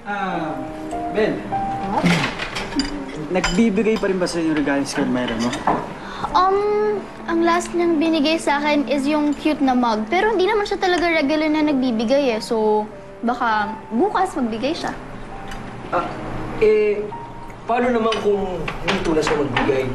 Ben. Nagbibigay pa rin ba sa'yo yung regalo si Myra mo? Ang last niyang binigay sa akin is yung cute na mug. Pero hindi naman siya talaga regular na nagbibigay eh. So, baka bukas magbigay siya. Paano naman kung hindi tulas na magbigay?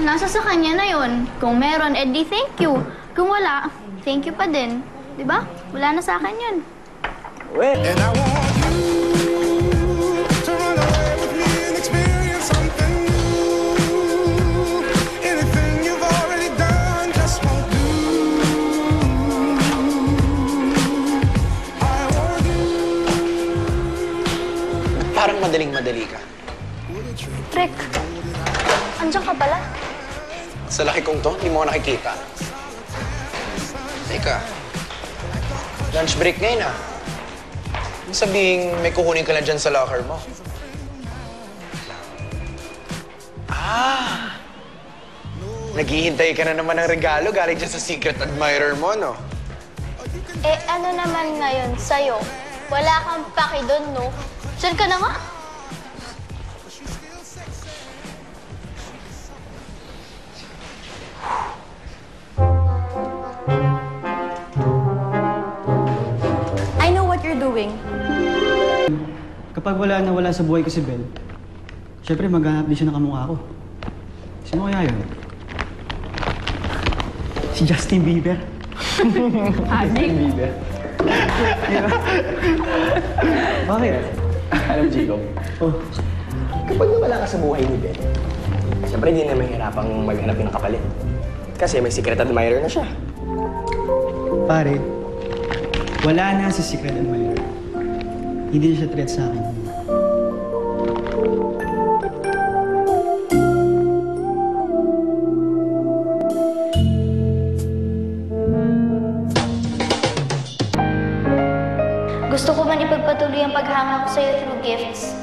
Nasa sa kanya na yon. Kung meron, di thank you. Kung wala, thank you pa din. Diba? Wala na sa akin yun. And I want you to run away with me and experience something new. Anything you've already done just won't do. I want you. Parang madaling-madali ka. Rick, andiyan ka pala? Sa laki kong to, hindi mo ako nakikita. Teka, lunch break ngayon ah. Sabihin, may kukunin ka lang dyan sa locker mo. Naghihintay ka na naman ng regalo galing dyan sa secret admirer mo, no? Ano naman ngayon sa'yo? Wala kang paki doon, no? Diyan ka na nga? I know what you're doing. Kapag wala sa buhay ko si Ben, syempre maghahanap din siya ng kamukha ko. Sino kaya yun? Si Justin Bieber. Justin Bieber. Bakit? Alam, Jacob, kapag nawala ka sa buhay ni Ben, siyempre hindi na mahirapang maghanap ng kapalit. Kasi may secret admirer na siya. Pare, wala na si secret admirer. Hindi na siya threat sa akin. Gusto ko man ipagpatuloy ang paghanga ko sa'yo through gifts.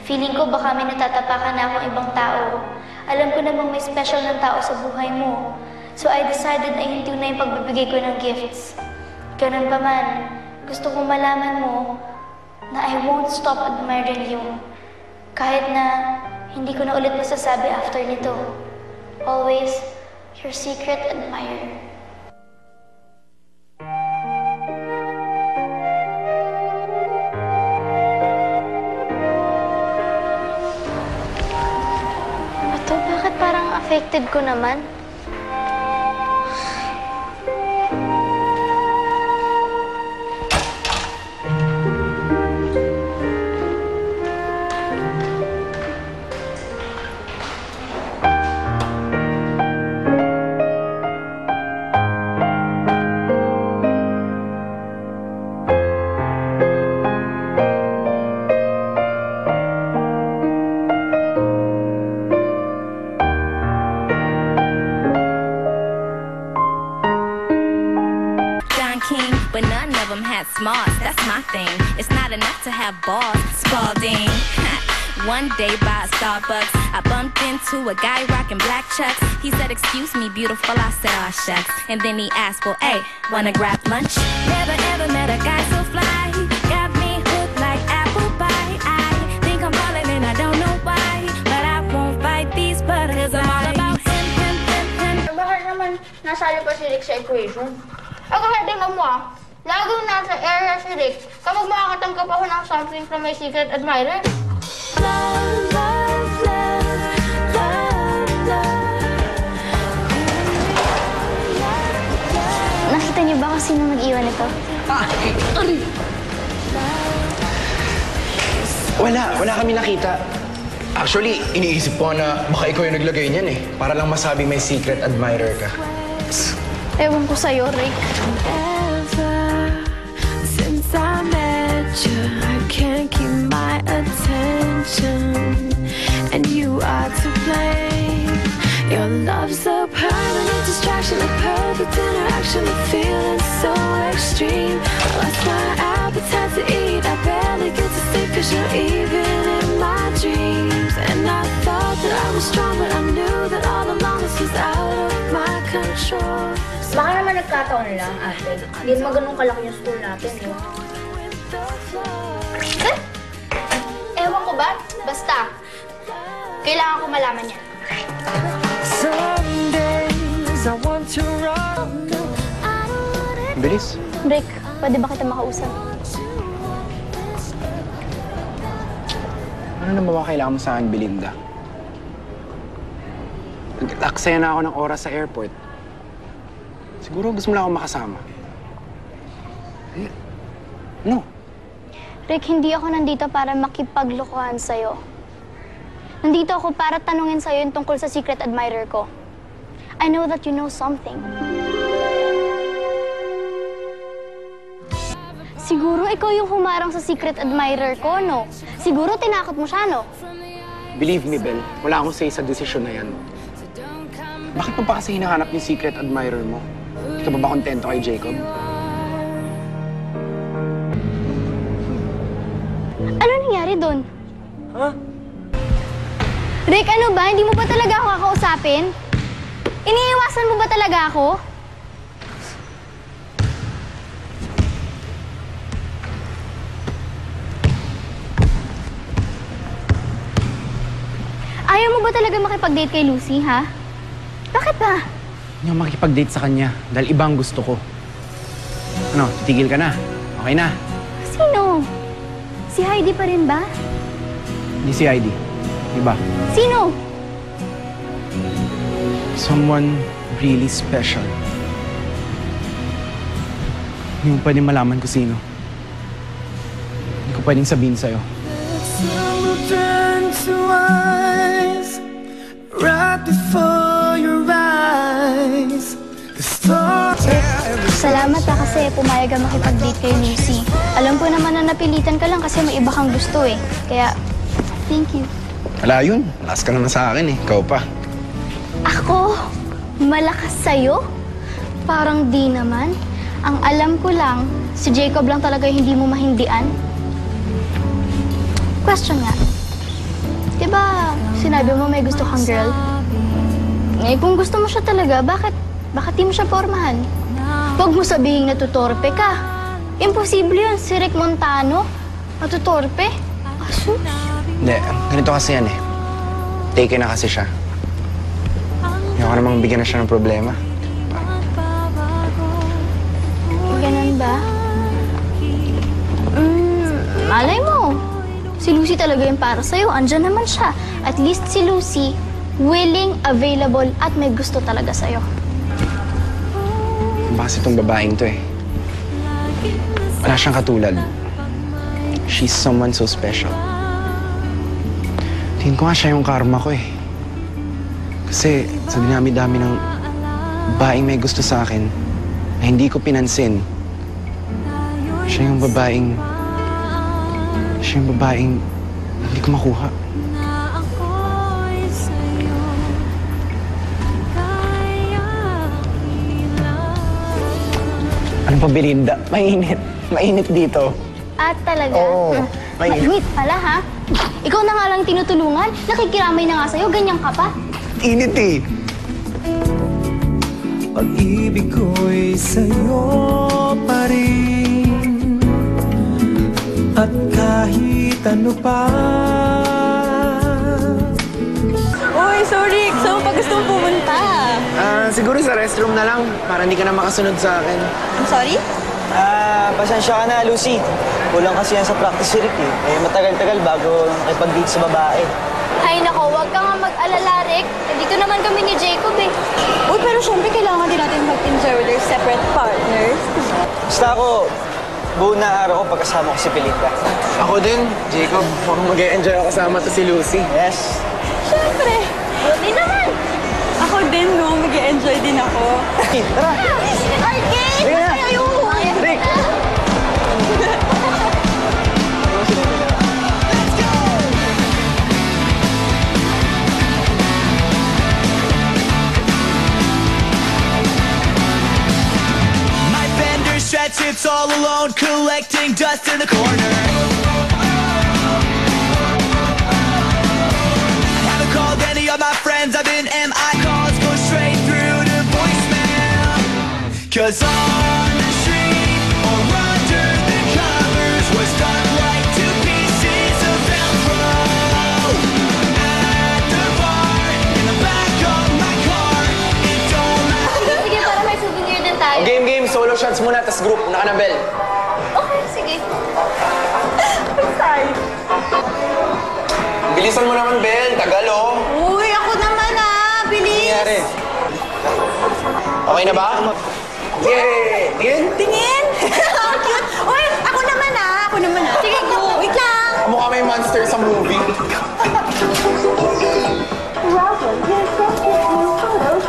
Feeling ko baka may natatapakan na akong ibang tao. Alam ko namang may special ng tao sa buhay mo. So I decided na hindi na yung pagbibigay ko ng gifts. Ganun pa man, gusto kong malaman mo na I won't stop admiring you. Kahit na hindi ko na ulit masasabi after nito. Always, your secret admirer. Bakit parang affected ko naman? But none of them had smarts, that's my thing. It's not enough to have balls, Spalding. One day by Starbucks, I bumped into a guy rocking black chucks. He said, excuse me, beautiful, I said, aw, shucks. And then he asked, well, hey, wanna grab lunch? Never ever met a guy so fly. Got me hooked like apple pie. I think I'm falling and I don't know why. But I won't fight these butterflies. I'm all about him. Bakit naman nasali pa si Rick sa equation? Kasi tingnan mo laging nasa area si Rick kapag makakatanggap ako ng something from my secret admirer. Love, love, love, love, love. Nakita niyo ba kung sino nag-iwan nito? Wala kami nakita. Actually, iniisip ko na baka ikaw yung naglagay niyan eh. Para lang masabing may secret admirer ka. Ewan ko sa'yo, Rick. Since I met you, I can't keep my attention, and you are to blame. Your love's a permanent distraction, a perfect interaction, the feeling so extreme. I lost my appetite to eat, I barely get to sleep 'cause you're even in my dreams. And I thought that I was strong, but I knew that all along this was out of my control. Baka naman nagkataon lang, ate. Hindi naman ganun kalaki yung school natin, eh. Ewan ko ba? Basta, kailangan ko malaman yan. Some days I want to run. Bilis. Rick, pwede ba kita makausap? Ano naman ba kailangan mo sa akin, Belinda? Nag-aksaya na ako ng oras sa airport. Siguro gusto mo lang ako makasama. No. Rick, hindi ako nandito para makipaglokohan sa'yo. Nandito ako para tanungin sa'yo yung tungkol sa secret admirer ko. I know that you know something. Siguro ikaw yung humarang sa secret admirer ko, no? Siguro tinakot mo siya, no? Believe me, Bel, wala akong say sa desisyon na yan. Bakit mo pa kasi hinahanap yung secret admirer mo? Hindi ka ba kontento kay Jacob? Ano nangyari doon? Ha? Rick, ano ba? Hindi mo ba talaga ako kakausapin? Iniiwasan mo ba talaga ako? Ayaw mo ba talaga makipag-date kay Lucy, ha? Bakit ba? Hindi ako makipag-date sa kanya dahil iba ang gusto ko. Ano, titigil ka na? Okay na? Sino? Si Heidi pa rin ba? Hindi si Heidi. Iba. Sino? Someone really special. Hindi mo pwedeng malaman ko sino. Hindi ko pwedeng sabihin sa'yo. Turn to eyes right before your eyes. The stars. Salamat ha kasi pumayag ka makipag-date kay Lucy. Alam ko naman na napilitan ka lang kasi may iba kang gusto eh. Kaya, thank you. Wala yun. Lakas ka naman sa akin eh. Ikaw pa. Ako? Malakas sa'yo? Parang di naman. Ang alam ko lang, si Jacob lang talaga yung hindi mo mahindian. Question nga. Diba, sinabi mo may gusto kang girl? Eh, kung gusto mo siya talaga, bakit di mo siya pormahan? Huwag mo sabihin natutorpe ka. Imposible yun, si Rick Montano. Natutorpe? Asus. Hindi, ganito kasi yan eh. Taken na kasi siya. Ayoko namang bigyan na siya ng problema. Ganun ba? Malay mo. Si Lucy talaga yung para sa'yo. Andyan naman siya. At least si Lucy, willing, available, at may gusto talaga sa'yo. Bakit itong babaeng to eh. Wala siyang katulad. She's someone so special. Tingin ko nga siya yung karma ko eh. Kasi sa dinami-dami ng babaeng may gusto sa akin na hindi ko pinansin, siya yung babaeng hindi ko makuha. Ano pa, Belinda? Mainit. Mainit dito. At talaga? Oo, mainit. Mainit pala, ha? Ikaw na nga lang tinutulungan. Nakikiramay na nga sa'yo. Ganyan ka pa. Init eh. Pag-ibig ko'y sa'yo pa rin. At kahit ano pa. Uy, sorry. Saan pa gusto mong pumunta? Siguro sa restroom na lang para hindi ka na makasunod sa akin. I'm sorry? Pasensya ka na, Lucy. Kulang kasi yan sa practice si Rick eh. Matagal-tagal bago nakipag-date sa babae. Hay nako, huwag ka nga mag-alala, Rick. Dito naman kami ni Jacob eh. Uy, pero syempre kailangan din natin mag-enjoy with our separate partners. Basta ako, buo na araw ko pagkasama ko si Belinda. Ako din, Jacob. Mukhang mag-e-enjoy ako kasama to si Lucy. Yes. Syempre. Buti naman. Ako din, no? Mag-enjoy din ako. Tara! Arcade! Sige na! Rick! My Fender stretch sits all alone, collecting dust in the corner. Haven't called any of my friends, I've been MI calls go straight through to voicemail. 'Cause on the street or under the covers was done like two pieces of Velcro. last group. Una ka na, Bel. Okay, sige. Sorry. Bilisan mo naman, Bel. Tagal, oh. Uy, ako naman bilis. Nangyari. Okay na ba? Yay! Tingin? Tingin? Ang cute. Uy, ako naman Sige, go. Wait lang. Mukha may monster sa movie.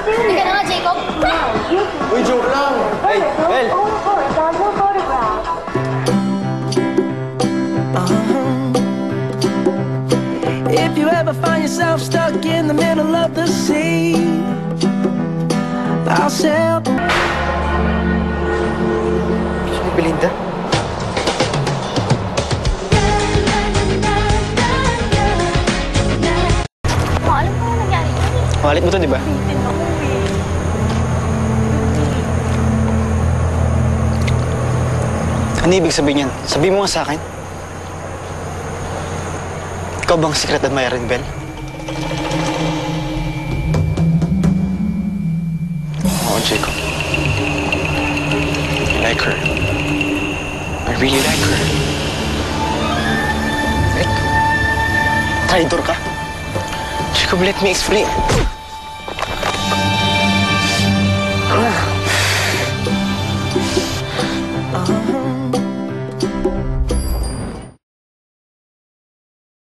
Hindi ka na nga, Jacob. Uy, joke lang. Hey, Bel. If you ever find yourself stuck in the middle of the sea, I'll sail. Belinda? Alam ko na nangyari. Malit mo to, di ba? Ano ibig sabihin yan? Sabihin mo nga sa akin. Ikaw bang secret admirer ni Bel? Oo, Jacob. I like her. I really like her. Rick, traitor ka? Jacob, let me explain.